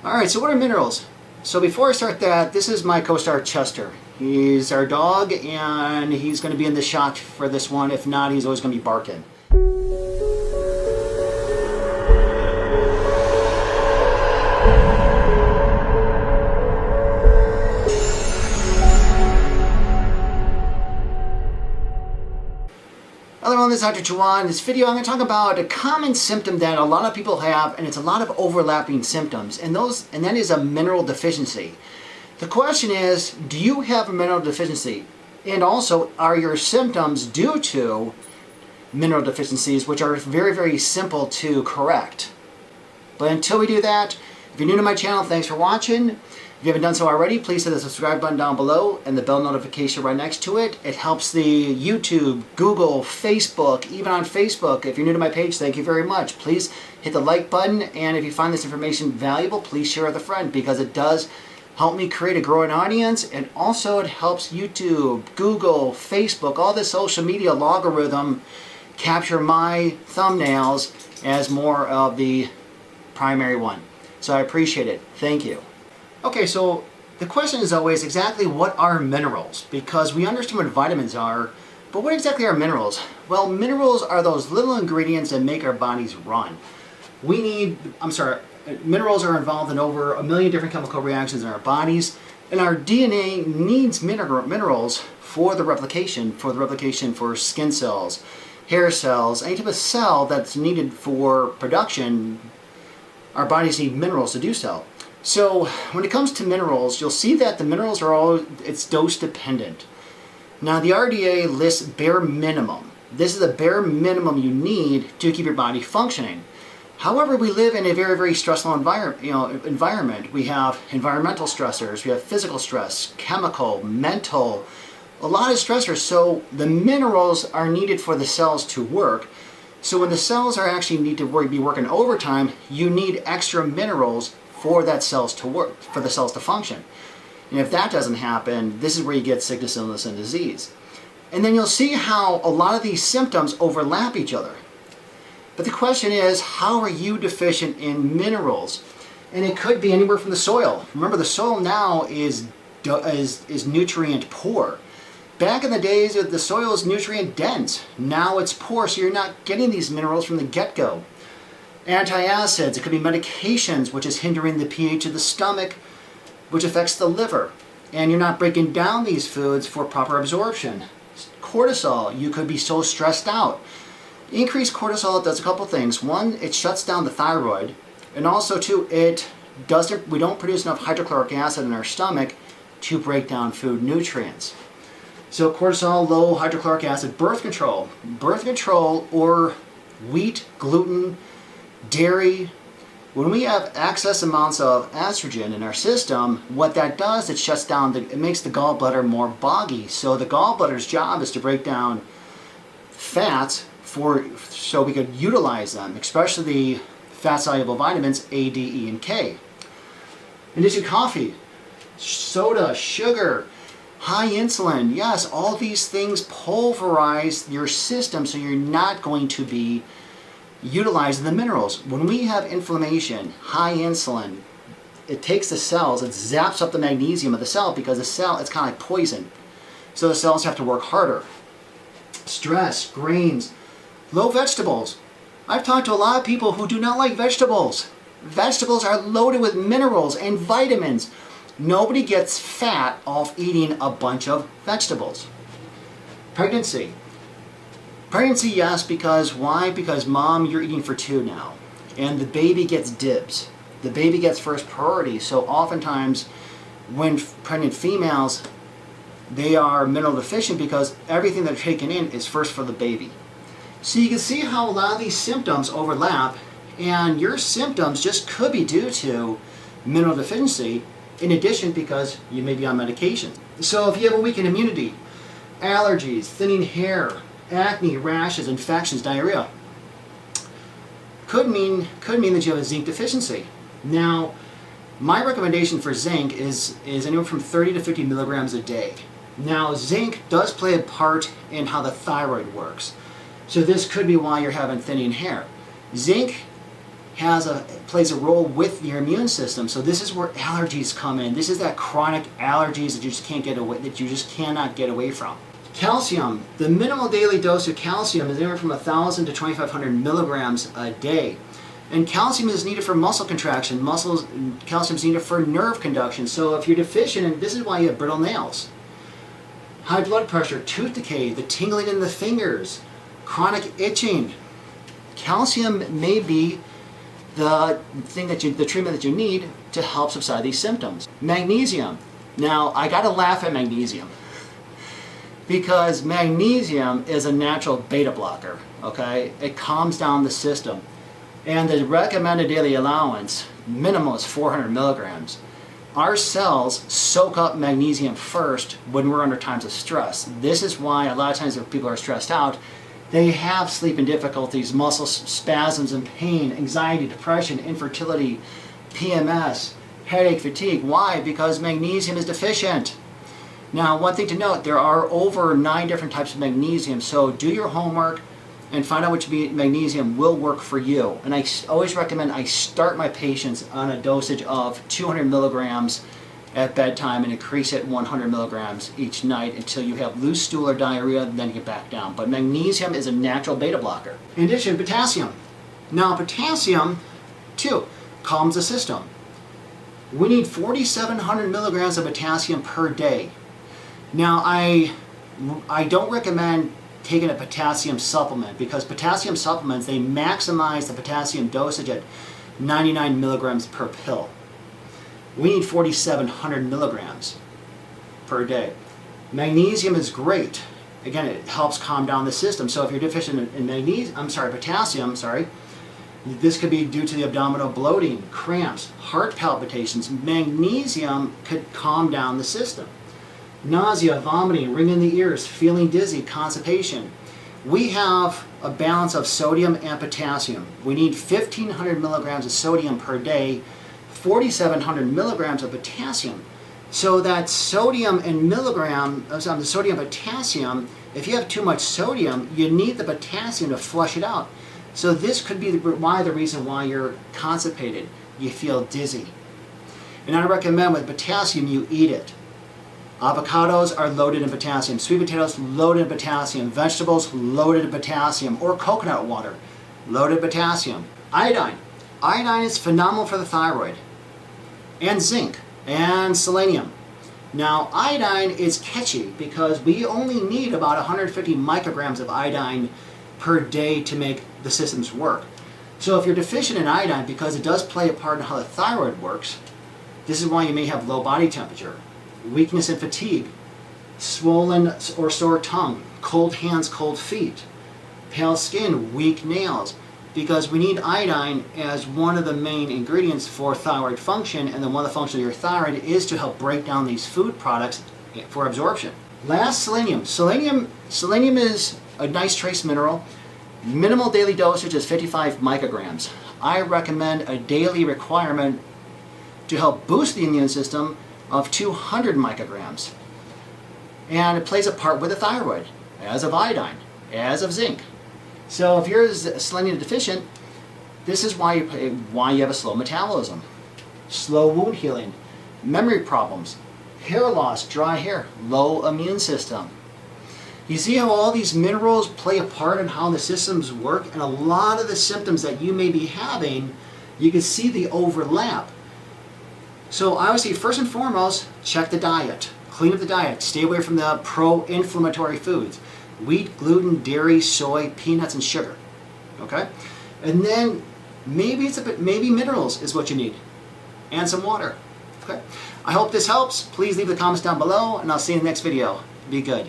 Alright, so what are minerals? So before I start that, this is my co-star Chester. He's our dog and he's going to be in the shot for this one. If not, he's always going to be barking. Hello everyone, this is Dr. Jawad. In this video I'm going to talk about a common symptom that a lot of people have, and it's a lot of overlapping symptoms, and that is a mineral deficiency. The question is, do you have a mineral deficiency? And also, are your symptoms due to mineral deficiencies, which are very, very simple to correct? But until we do that, if you're new to my channel, thanks for watching. If you haven't done so already, please hit the subscribe button down below and the bell notification right next to it. It helps the YouTube, Google, Facebook, even on Facebook. If you're new to my page, thank you very much. Please hit the like button, and if you find this information valuable, please share with a friend, because it does help me create a growing audience, and also it helps YouTube, Google, Facebook, all the social media logarithm capture my thumbnails as more of the primary one. So I appreciate it. Thank you. Okay, so the question is always exactly what are minerals? Because we understand what vitamins are, but what exactly are minerals? Well, minerals are those little ingredients that make our bodies run. Minerals are involved in over 1 million different chemical reactions in our bodies, and our DNA needs minerals for the replication for skin cells, hair cells, any type of cell that's needed for production. Our bodies need minerals to do so. So when it comes to minerals, you'll see that the minerals are it's dose dependent. Now the RDA lists bare minimum. This is the bare minimum you need to keep your body functioning. However, we live in a very, very stressful environment. We have environmental stressors, we have physical stress, chemical, mental, a lot of stressors. So the minerals are needed for the cells to work. So when the cells are actually need to be working overtime, you need extra minerals for that cells to work, for the cells to function. And if that doesn't happen, this is where you get sickness, illness, and disease. And then you'll see how a lot of these symptoms overlap each other. But the question is, how are you deficient in minerals? And it could be anywhere from the soil. Remember, the soil now is nutrient poor. Back in the days, the soil is nutrient dense. Now it's poor, so you're not getting these minerals from the get-go. Antacids, it could be medications, which is hindering the pH of the stomach, which affects the liver. And you're not breaking down these foods for proper absorption. Cortisol, you could be so stressed out. Increased cortisol does a couple things. One, it shuts down the thyroid. And also, two, we don't produce enough hydrochloric acid in our stomach to break down food nutrients. So cortisol, low hydrochloric acid, birth control or wheat, gluten, dairy. When we have excess amounts of estrogen in our system, what that does, it shuts down, it makes the gallbladder more boggy. So the gallbladder's job is to break down fats so we could utilize them, especially the fat-soluble vitamins A, D, E, and K. In addition to coffee, soda, sugar, high insulin, yes, all these things pulverize your system, so you're not going to be utilizing the minerals. When we have inflammation, high insulin, it takes the cells, it zaps up the magnesium of the cell, because the cell, it's kind of like poison. So the cells have to work harder. Stress, grains, low vegetables. I've talked to a lot of people who do not like vegetables. Vegetables are loaded with minerals and vitamins. Nobody gets fat off eating a bunch of vegetables. Pregnancy, yes, because why? Because mom, you're eating for two now. And the baby gets dibs. The baby gets first priority. So oftentimes when pregnant females, they are mineral deficient because everything they're taking in is first for the baby. So you can see how a lot of these symptoms overlap, and your symptoms just could be due to mineral deficiency, in addition because you may be on medication. So if you have a weakened immunity, allergies, thinning hair, acne, rashes, infections, diarrhea, could mean that you have a zinc deficiency. Now, my recommendation for zinc is anywhere from 30 to 50 milligrams a day. Now, zinc does play a part in how the thyroid works. So this could be why you're having thinning hair. Zinc plays a role with your immune system. So this is where allergies come in. This is that chronic allergies that you just can't get away, that you just cannot get away from. Calcium. The minimal daily dose of calcium is anywhere from 1,000 to 2,500 milligrams a day. And calcium is needed for muscle contraction. Calcium is needed for nerve conduction. So if you're deficient, and this is why you have brittle nails, high blood pressure, tooth decay, the tingling in the fingers, chronic itching, calcium may be the treatment that you need to help subside these symptoms. Magnesium. Now, I gotta laugh at magnesium because magnesium is a natural beta blocker, okay? It calms down the system. And the recommended daily allowance, minimum, is 400 milligrams. Our cells soak up magnesium first when we're under times of stress. This is why a lot of times if people are stressed out, they have sleeping difficulties, muscle spasms and pain, anxiety, depression, infertility, PMS, headache, fatigue. Why? Because magnesium is deficient. Now, one thing to note, there are over 9 different types of magnesium, so do your homework and find out which magnesium will work for you. And I always recommend I start my patients on a dosage of 200 milligrams at bedtime and increase it 100 milligrams each night until you have loose stool or diarrhea, then you get back down. But magnesium is a natural beta blocker. In addition, potassium. Now, potassium, too, calms the system. We need 4,700 milligrams of potassium per day. Now, I don't recommend taking a potassium supplement because potassium supplements, they maximize the potassium dosage at 99 milligrams per pill. We need 4,700 milligrams per day. Magnesium is great. Again, it helps calm down the system. So if you're deficient in potassium, this could be due to the abdominal bloating, cramps, heart palpitations. Magnesium could calm down the system. Nausea, vomiting, ringing in the ears, feeling dizzy, constipation. We have a balance of sodium and potassium. We need 1,500 milligrams of sodium per day, 4,700 milligrams of potassium. So that sodium and the sodium potassium, if you have too much sodium, you need the potassium to flush it out. So this could be the reason why you're constipated. You feel dizzy. And I recommend with potassium, you eat it. Avocados are loaded in potassium. Sweet potatoes loaded in potassium. Vegetables loaded in potassium. Or coconut water, loaded in potassium. Iodine. Iodine is phenomenal for the thyroid. And zinc. And selenium. Now, iodine is catchy because we only need about 150 micrograms of iodine per day to make the systems work. So if you're deficient in iodine, because it does play a part in how the thyroid works, this is why you may have low body temperature, weakness and fatigue, swollen or sore tongue, cold hands, cold feet, pale skin, weak nails, because we need iodine as one of the main ingredients for thyroid function, and then one of the functions of your thyroid is to help break down these food products for absorption. Last, selenium. Selenium is a nice trace mineral. Minimal daily dosage is 55 micrograms. I recommend a daily requirement to help boost the immune system of 200 micrograms. And it plays a part with the thyroid, as of iodine, as of zinc. So if you're selenium deficient, this is why you have a slow metabolism, slow wound healing, memory problems, hair loss, dry hair, low immune system. You see how all these minerals play a part in how the systems work, and a lot of the symptoms that you may be having, you can see the overlap. So I would say first and foremost, check the diet. Clean up the diet. Stay away from the pro-inflammatory foods. Wheat, gluten, dairy, soy, peanuts, and sugar. Okay? And then maybe minerals is what you need. And some water. Okay? I hope this helps. Please leave the comments down below, and I'll see you in the next video. Be good.